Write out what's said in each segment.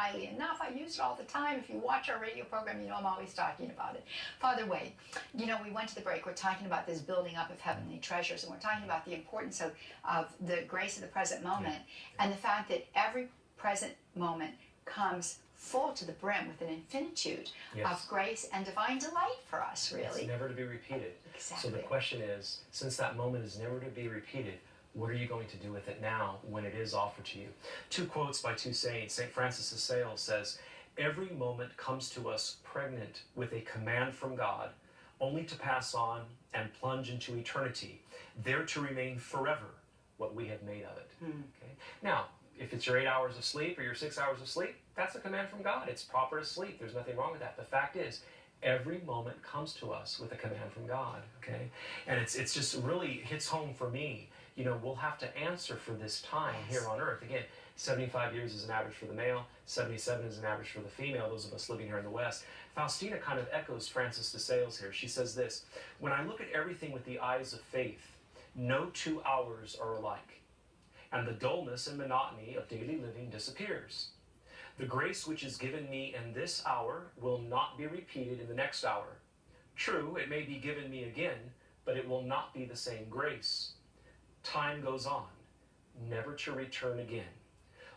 highly enough. I use it all the time. If you watch our radio program, you know I'm always talking about it. Father Wade, you know, we went to the break. We're talking about this building up of heavenly treasures, and we're talking about the importance of the grace of the present moment, and the fact that every present moment comes full to the brim with an infinitude of grace and divine delight for us, really. It's never to be repeated. Exactly. So the question is, since that moment is never to be repeated, what are you going to do with it now when it is offered to you? Two quotes by two saints. St. Francis de Sales says, "Every moment comes to us pregnant with a command from God, only to pass on and plunge into eternity, there to remain forever what we have made of it." Okay? Now, if it's your 8 hours of sleep or your 6 hours of sleep, that's a command from God. It's proper to sleep. There's nothing wrong with that. The fact is, every moment comes to us with a command from God, okay? And it's just really hits home for me. You know, we'll have to answer for this time here on earth. Again, 75 years is an average for the male, 77 is an average for the female, those of us living here in the West. Faustina kind of echoes Francis de Sales here. She says this, "When I look at everything with the eyes of faith, no 2 hours are alike, and the dullness and monotony of daily living disappears. The grace which is given me in this hour will not be repeated in the next hour. True, it may be given me again, but it will not be the same grace. Time goes on, never to return again.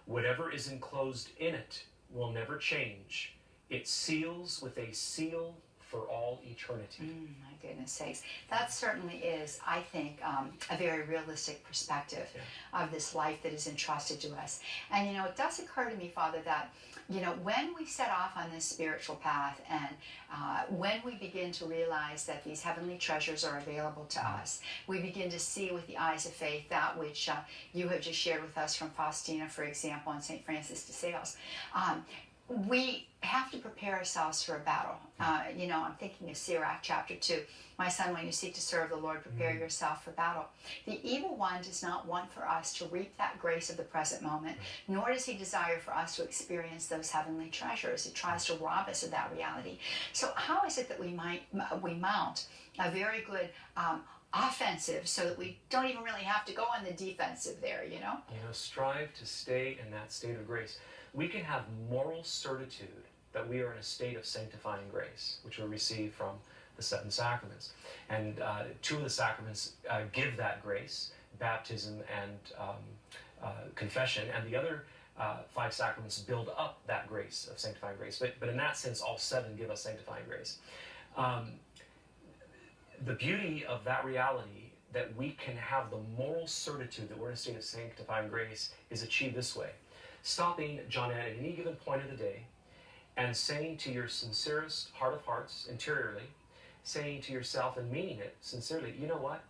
Whatever is enclosed in it will never change. It seals with a seal for all eternity." My goodness sakes. That certainly is, I think, a very realistic perspective of this life that is entrusted to us. And, you know, it does occur to me, Father, that, you know, when we set off on this spiritual path and when we begin to realize that these heavenly treasures are available to us, we begin to see with the eyes of faith that which you have just shared with us from Faustina, for example, and St. Francis de Sales. We have to prepare ourselves for a battle. You know, I'm thinking of Sirach chapter 2. "My son, when you seek to serve the Lord, prepare yourself for battle." The evil one does not want for us to reap that grace of the present moment, nor does he desire for us to experience those heavenly treasures. He tries to rob us of that reality. So how is it that we mount a very good offensive so that we don't even really have to go on the defensive there, you know? You know, strive to stay in that state of grace. We can have moral certitude that we are in a state of sanctifying grace, which we receive from the 7 sacraments. And 2 of the sacraments give that grace, baptism and confession, and the other 5 sacraments build up that grace of sanctifying grace. But in that sense, all 7 give us sanctifying grace. The beauty of that reality, that we can have the moral certitude that we're in a state of sanctifying grace, is achieved this way. Stopping, Johnette, at any given point of the day and saying to your sincerest heart of hearts, interiorly, saying to yourself and meaning it sincerely, you know what?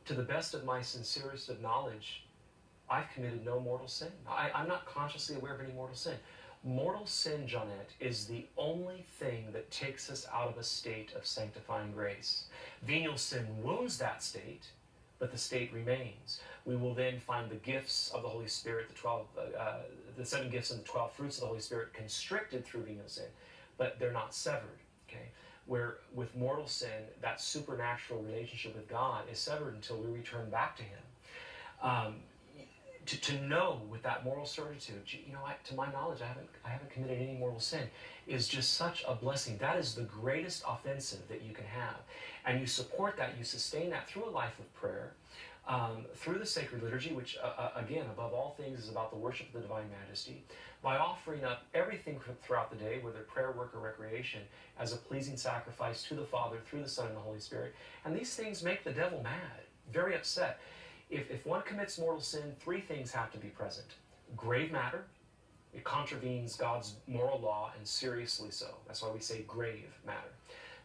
To the best of my sincerest of knowledge, I've committed no mortal sin. I'm not consciously aware of any mortal sin. Mortal sin, Johnette, is the only thing that takes us out of a state of sanctifying grace. Venial sin wounds that state, but the state remains. We will then find the gifts of the Holy Spirit, the 7 gifts and the 12 fruits of the Holy Spirit constricted through venial sin, but they're not severed, okay? Where with mortal sin, that supernatural relationship with God is severed until we return back to Him. To know with that moral certitude, you know, to my knowledge, I haven't committed any mortal sin, is just such a blessing. That is the greatest offensive that you can have. And you support that, you sustain that through a life of prayer, through the sacred liturgy, which, again, above all things, is about the worship of the Divine Majesty, by offering up everything throughout the day, whether prayer, work, or recreation, as a pleasing sacrifice to the Father, through the Son, and the Holy Spirit. And these things make the devil mad, very upset. If one commits mortal sin, 3 things have to be present. Grave matter. It contravenes God's moral law, and seriously so. That's why we say grave matter.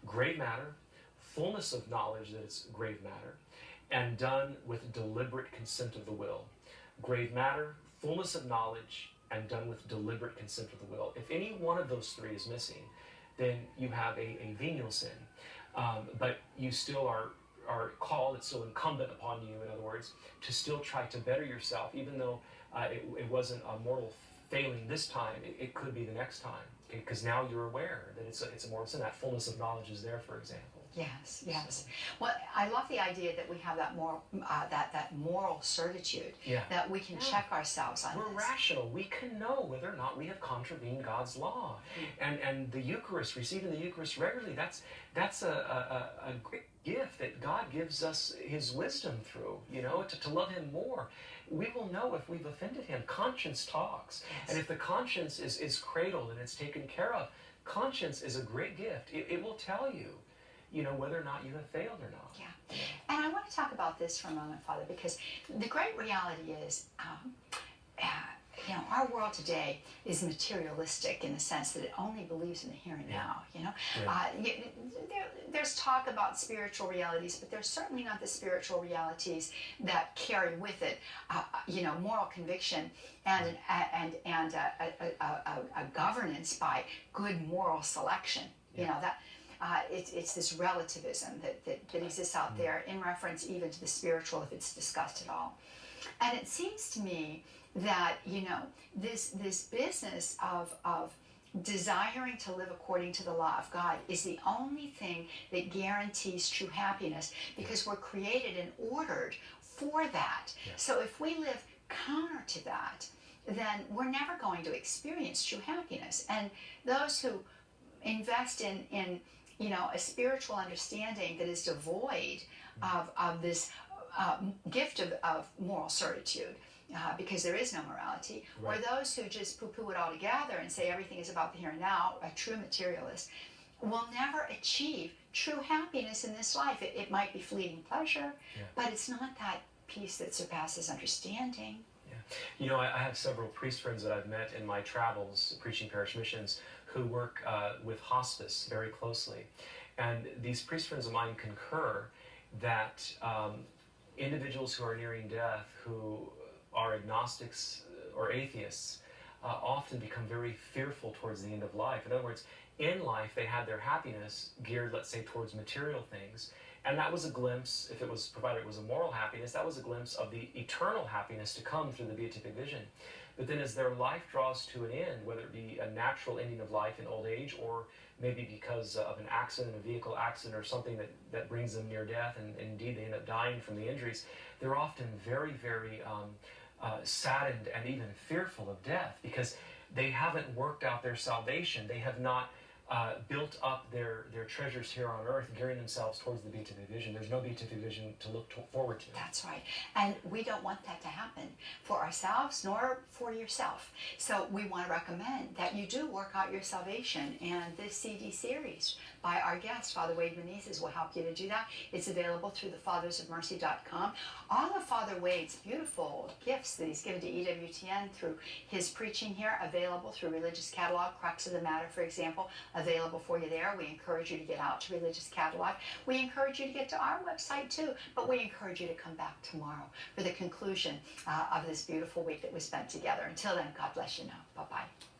Grave matter, fullness of knowledge that it's grave matter, and done with deliberate consent of the will. Grave matter, fullness of knowledge, and done with deliberate consent of the will. If any one of those 3 is missing, then you have a venial sin. But you still are called, it's still incumbent upon you, in other words, to still try to better yourself, even though it wasn't a mortal failing this time, it could be the next time, okay? Because now you're aware that it's a mortal sin. That fullness of knowledge is there, for example. Yes, yes. Well, I love the idea that we have that moral certitude, that we can check ourselves on We're this. rational. We can know whether or not we have contravened God's law. And the Eucharist, receiving the Eucharist regularly, that's a great gift that God gives us His wisdom through, to love Him more. We will know if we've offended Him. Conscience talks. Yes. And if the conscience is cradled and it's taken care of, conscience is a great gift. It will tell you, whether or not you have failed or not. Yeah. And I want to talk about this for a moment, Father, because the great reality is, our world today is materialistic in the sense that it only believes in the here and now, there's talk about spiritual realities, but there's certainly not the spiritual realities that carry with it, moral conviction and a governance by good moral selection, that it's this relativism that exists out there in reference even to the spiritual, if it's discussed at all. And it seems to me that, this business of desiring to live according to the law of God is the only thing that guarantees true happiness, because we're created and ordered for that. Yeah. So if we live counter to that, then we're never going to experience true happiness. And those who invest in a spiritual understanding that is devoid of this gift of moral certitude, because there is no morality, right. Or those who just poo-poo it all together and say everything is about the here and now, a true materialist, will never achieve true happiness in this life. It might be fleeting pleasure, but it's not that peace that surpasses understanding. Yeah. I have several priest friends that I've met in my travels preaching parish missions who work with hospice very closely. And these priest friends of mine concur that individuals who are nearing death, who are agnostics or atheists, often become very fearful towards the end of life. In other words, in life they had their happiness geared, let's say, towards material things. And that was a glimpse, if it was provided it was a moral happiness, that was a glimpse of the eternal happiness to come through the beatific vision. But then as their life draws to an end, whether it be a natural ending of life in old age, or maybe because of an accident, a vehicle accident, or something that brings them near death, and indeed they end up dying from the injuries, they're often very, very saddened and even fearful of death, because they haven't worked out their salvation. They have not built up their treasures here on earth, gearing themselves towards the beatific vision. There's no beatific vision to look forward to. That's right. And we don't want that to happen for ourselves nor for yourself. So we want to recommend that you do work out your salvation. And this CD series by our guest, Father Wade Menezes, will help you to do that. It's available through thefathersofmercy.com. All of Father Wade's beautiful gifts that he's given to EWTN through his preaching here, available through Religious Catalog, Crux of the Matter, for example, available for you there. We encourage you to get out to Religious Catalog. We encourage you to get to our website too, but we encourage you to come back tomorrow for the conclusion of this beautiful week that we spent together. Until then, God bless you now. Bye-bye.